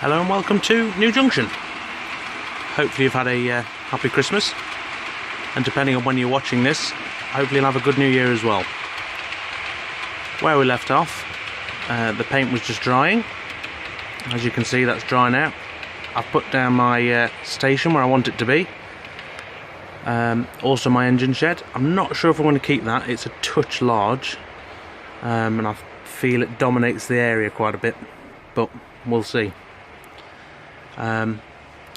Hello and welcome to New Junction. Hopefully you've had a happy Christmas, and depending on when you're watching this, hopefully you'll have a good New Year as well. Where we left off, the paint was just drying. As you can see, that's drying out. I've put down my station where I want it to be. Also my engine shed. I'm not sure if I want to keep that. It's a touch large, and I feel it dominates the area quite a bit, but we'll see.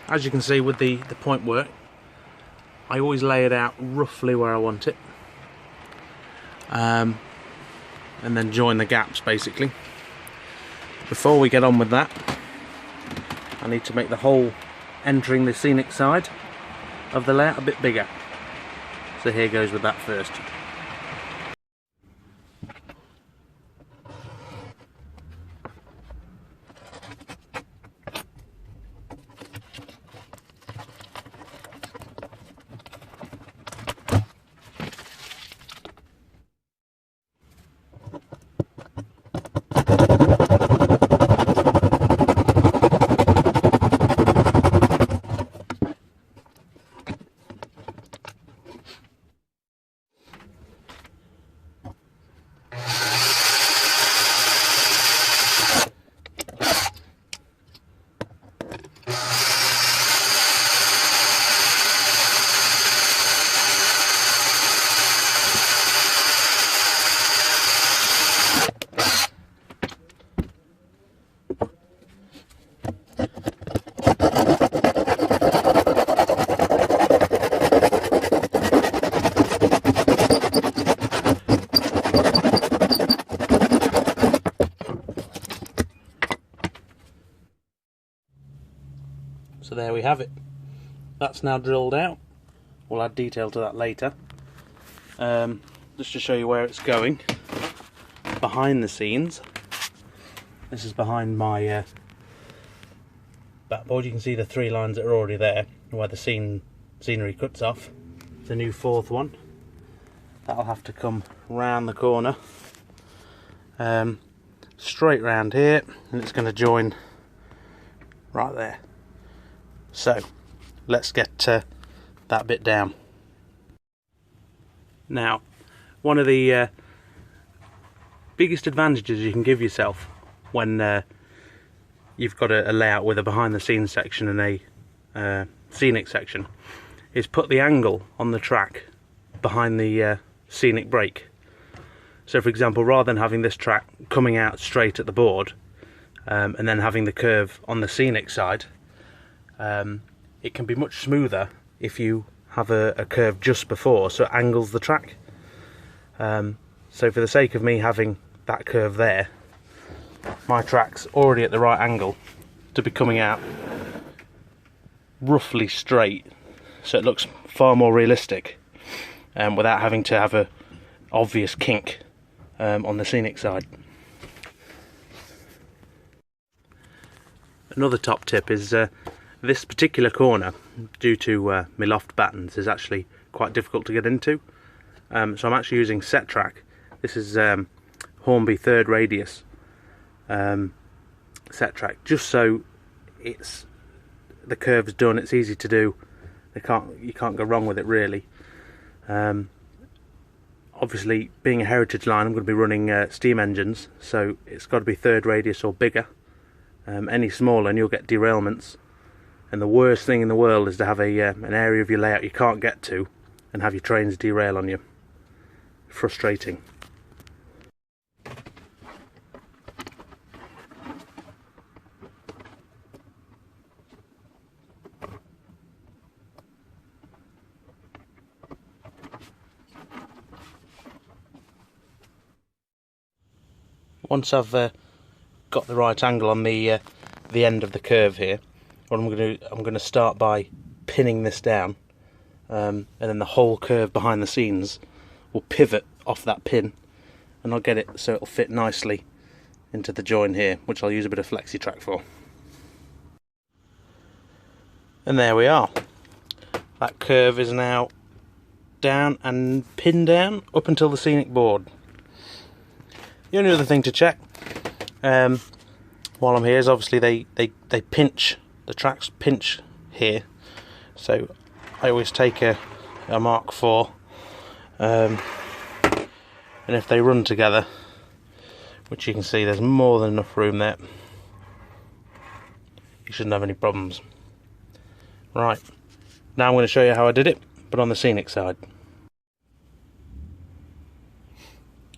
As you can see with the point work, I always lay it out roughly where I want it, and then join the gaps basically. Before we get on with that, I need to make the hole entering the scenic side of the layout a bit bigger, so here goes with that first. So there we have it. That's now drilled out. We'll add detail to that later. Just to show you where it's going. Behind the scenes. This is behind my backboard. You can see the 3 lines that are already there, where the scenery cuts off. The new 4th one. That'll have to come round the corner. Straight round here, and it's going to join right there. So let's get that bit down. Now, one of the biggest advantages you can give yourself when you've got a layout with a behind the scenes section and a scenic section is put the angle on the track behind the scenic brake. So for example, rather than having this track coming out straight at the board and then having the curve on the scenic side, it can be much smoother if you have a curve just before, so it angles the track. So for the sake of me having that curve there, my track's already at the right angle to be coming out roughly straight, so it looks far more realistic, without having to have a obvious kink on the scenic side. Another top tip is this particular corner, due to my loft battens, is actually quite difficult to get into. So I'm actually using set track. This is Hornby 3rd radius set track, just so the curve's done, it's easy to do. You can't go wrong with it really. Obviously, being a heritage line, I'm going to be running steam engines, so it's got to be 3rd radius or bigger. Any smaller and you'll get derailments. And the worst thing in the world is to have an area of your layout you can't get to and have your trains derail on you. Frustrating. Once I've got the right angle on the end of the curve here, what I'm going to start by pinning this down, and then the whole curve behind the scenes will pivot off that pin, and I'll get it so it'll fit nicely into the join here, which I'll use a bit of flexi track for. And there we are. That curve is now down and pinned down up until the scenic board. The only other thing to check, while I'm here is obviously they pinch, the tracks pinch here, so I always take a Mark IV, and if they run together, which you can see there's more than enough room there, you shouldn't have any problems. Right, now I'm going to show you how I did it, but on the scenic side.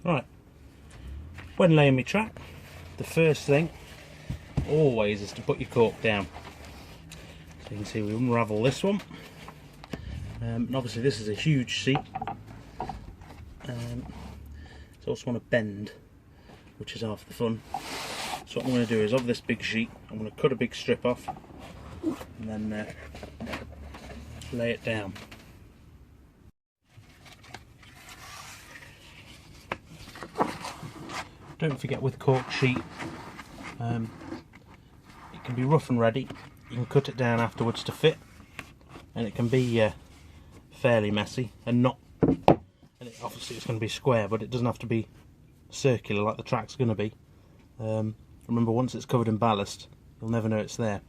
Right, when laying my track, the first thing always is to put your cork down. So you can see we unravel this one, and obviously this is a huge sheet. It's also on a bend, which is half the fun. So what I'm going to do is, of this big sheet, I'm going to cut a big strip off and then lay it down. Don't forget, with cork sheet, it can be rough and ready. You can cut it down afterwards to fit, and it can be fairly messy and not. And obviously it's going to be square, but it doesn't have to be circular like the track's going to be. Remember, once it's covered in ballast, you'll never know it's there.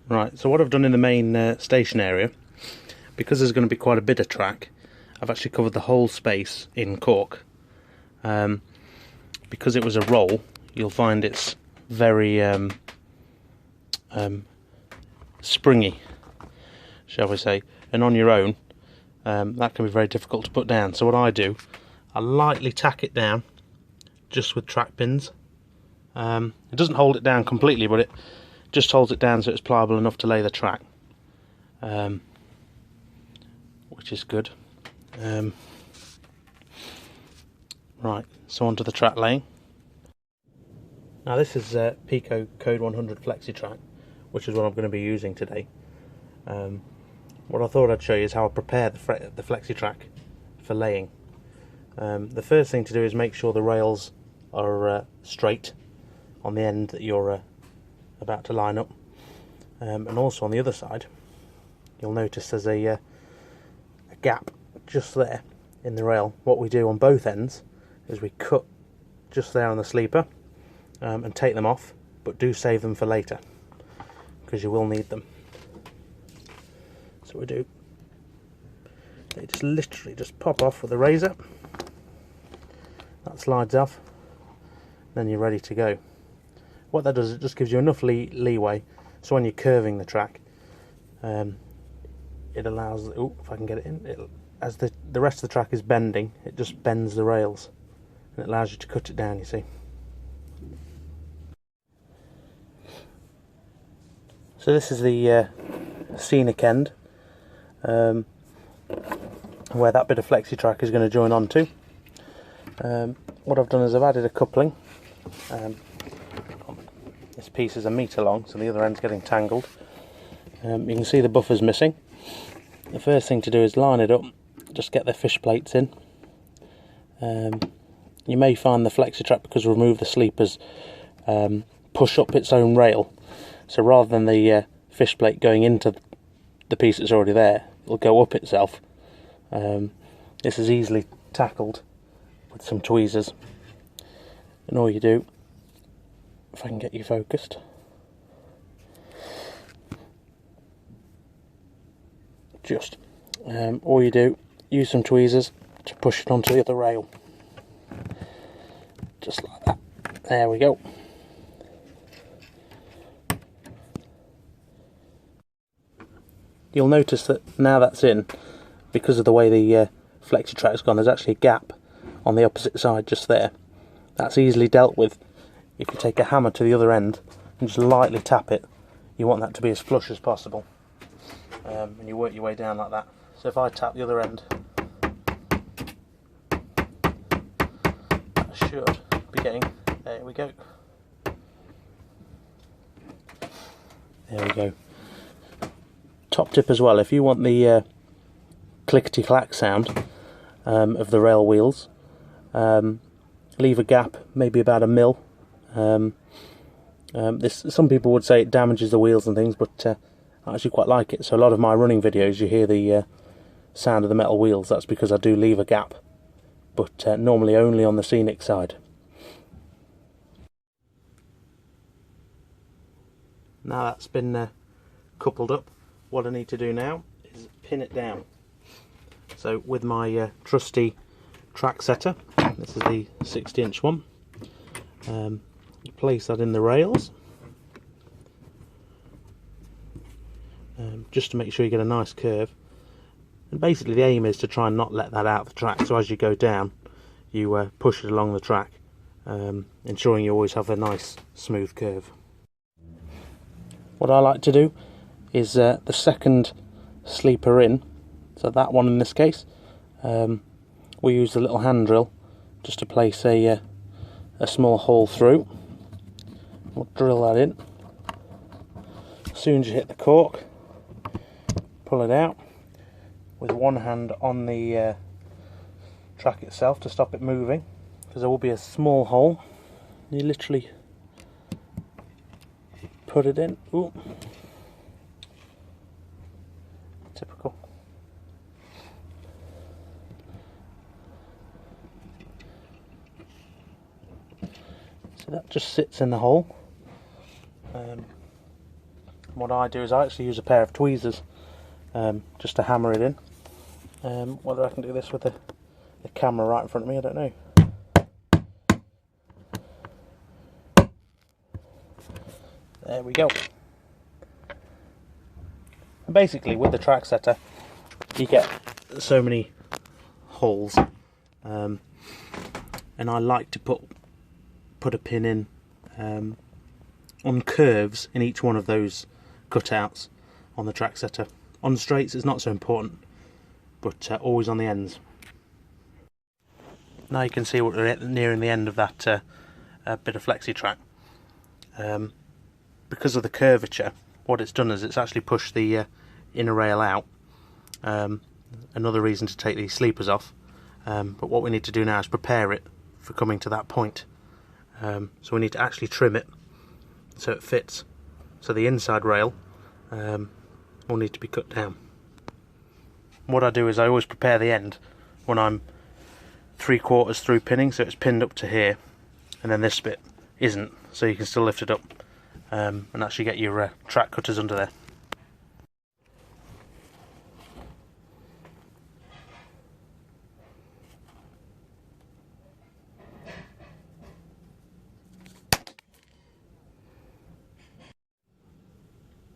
Right, so what I've done in the main station area, because there's going to be quite a bit of track, I've actually covered the whole space in cork. Because it was a roll, you'll find it's very springy, shall we say, and on your own that can be very difficult to put down. So what I do, I lightly tack it down just with track pins. It doesn't hold it down completely, but it just holds it down so it's pliable enough to lay the track, which is good. Right, so on to the track laying. Now this is Pico Code 100 Flexi track, which is what I'm going to be using today. What I thought I'd show you is how I prepare the flexi track for laying. The first thing to do is make sure the rails are straight on the end that you're about to line up, and also on the other side you'll notice there's a gap just there in the rail. What we do on both ends is we cut just there on the sleeper and take them off, but do save them for later because you will need them. So we do, they just literally just pop off with a razor, that slides off, then you're ready to go. What that does, it just gives you enough leeway so when you're curving the track, it allows, if I can get it in, as the rest of the track is bending, it just bends the rails and it allows you to cut it down, you see. So this is the scenic end, where that bit of flexi track is going to join onto. What I've done is I've added a coupling. This piece is 1 metre long, so the other end's getting tangled. You can see the buffer's missing. The first thing to do is line it up, just get the fish plates in. You may find the flexi track, because remove the sleepers, push up its own rail. So rather than the fish plate going into the piece that's already there, it'll go up itself. This is easily tackled with some tweezers. And all you do, if I can get you focused, all you do, use some tweezers to push it onto the other rail. Just like that. There we go. You'll notice that now that's in, because of the way the flexi track's gone, there's actually a gap on the opposite side just there. That's easily dealt with if you take a hammer to the other end and just lightly tap it. You want that to be as flush as possible, and you work your way down like that. So if I tap the other end, that should be getting, there we go. There we go. Top tip as well, if you want the clickety-clack sound of the rail wheels, leave a gap, maybe about 1 mil. Some people would say it damages the wheels and things, but I actually quite like it. So a lot of my running videos, you hear the sound of the metal wheels. That's because I do leave a gap, but normally only on the scenic side. Now that's been coupled up, what I need to do now is pin it down. So with my trusty track setter, this is the 60-inch one, you place that in the rails, just to make sure you get a nice curve. And basically the aim is to try and not let that out of the track, so as you go down you push it along the track, ensuring you always have a nice smooth curve. What I like to do is the second sleeper in, so that one in this case, we use the little hand drill just to place a small hole through. We'll drill that in. As soon as you hit the cork, pull it out with one hand on the track itself to stop it moving, because there will be a small hole. You literally put it in. Ooh. Typical. So that just sits in the hole. What I do is I actually use a pair of tweezers just to hammer it in. Whether I can do this with the camera right in front of me, I don't know. There we go. And basically with the track setter you get so many holes, and I like to put a pin in on curves in each one of those cutouts on the track setter. On straights it's not so important, but always on the ends. Now you can see we're nearing the end of that bit of flexi track. Because of the curvature, what it's done is it's actually pushed the inner rail out. Another reason to take these sleepers off. But what we need to do now is prepare it for coming to that point. So we need to actually trim it so it fits. So the inside rail will need to be cut down. What I do is I always prepare the end when I'm 3/4 through pinning, so it's pinned up to here, and then this bit isn't, so you can still lift it up and actually get your track cutters under there.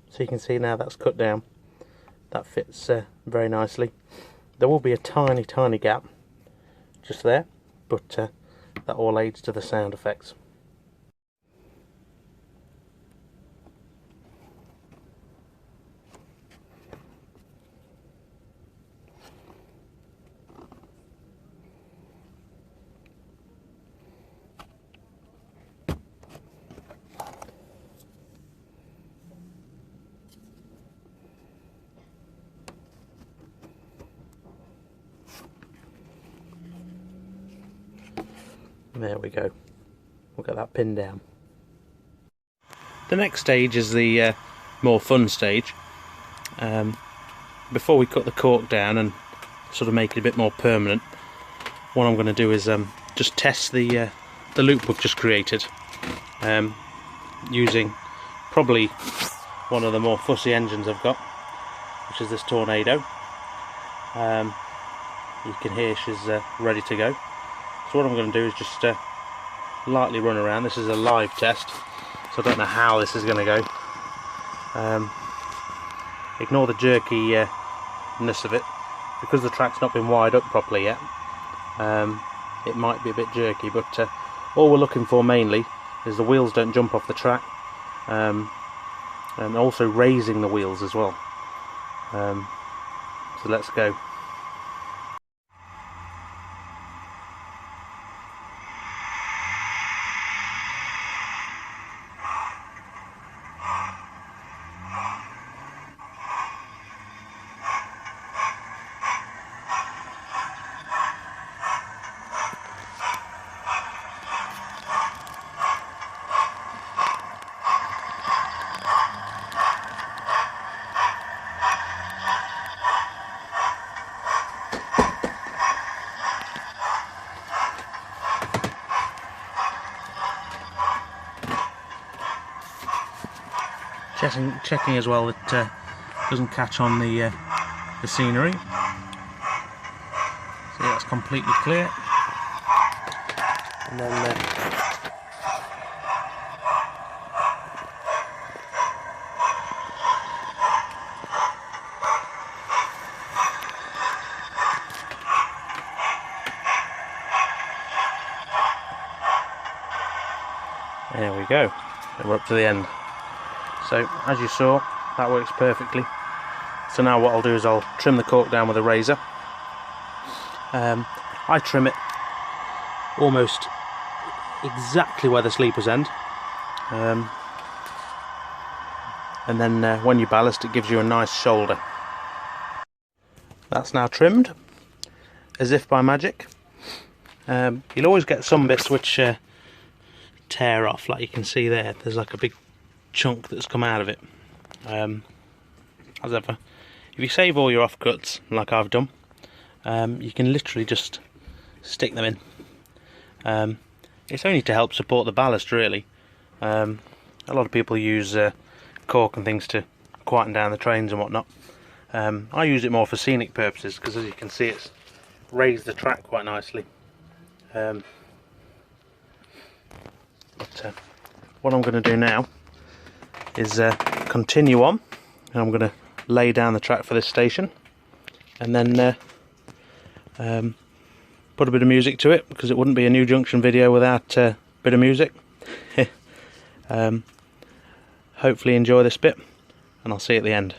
So you can see now that's cut down. That fits very nicely. There will be a tiny gap just there, but that all aids to the sound effects. There we go. We'll get that pinned down. The next stage is the more fun stage. Before we cut the cork down and sort of make it a bit more permanent, what I'm going to do is just test the loop we've just created, using probably one of the more fussy engines I've got, which is this Tornado. You can hear she's ready to go. So what I'm going to do is just lightly run around. This is a live test, so I don't know how this is going to go. Ignore the jerkiness of it. Because the track's not been wired up properly yet, it might be a bit jerky, but all we're looking for mainly is the wheels don't jump off the track, and also raising the wheels as well. So let's go. Checking as well that doesn't catch on the scenery. So that's completely clear. And then there we go, we're up to the end. So as you saw, that works perfectly. So now what I'll do is I'll trim the cork down with a razor. I trim it almost exactly where the sleepers end, and then when you ballast it gives you a nice shoulder. That's now trimmed as if by magic. You'll always get some bits which tear off, like you can see there. There's like a big chunk that's come out of it. As ever, if you save all your offcuts like I've done, you can literally just stick them in. It's only to help support the ballast, really. A lot of people use cork and things to quieten down the trains and whatnot. I use it more for scenic purposes because, as you can see, it's raised the track quite nicely. But what I'm going to do now is continue on, and I'm going to lay down the track for this station, and then put a bit of music to it, because it wouldn't be a new Junction video without a bit of music. Hopefully enjoy this bit, and I'll see you at the end.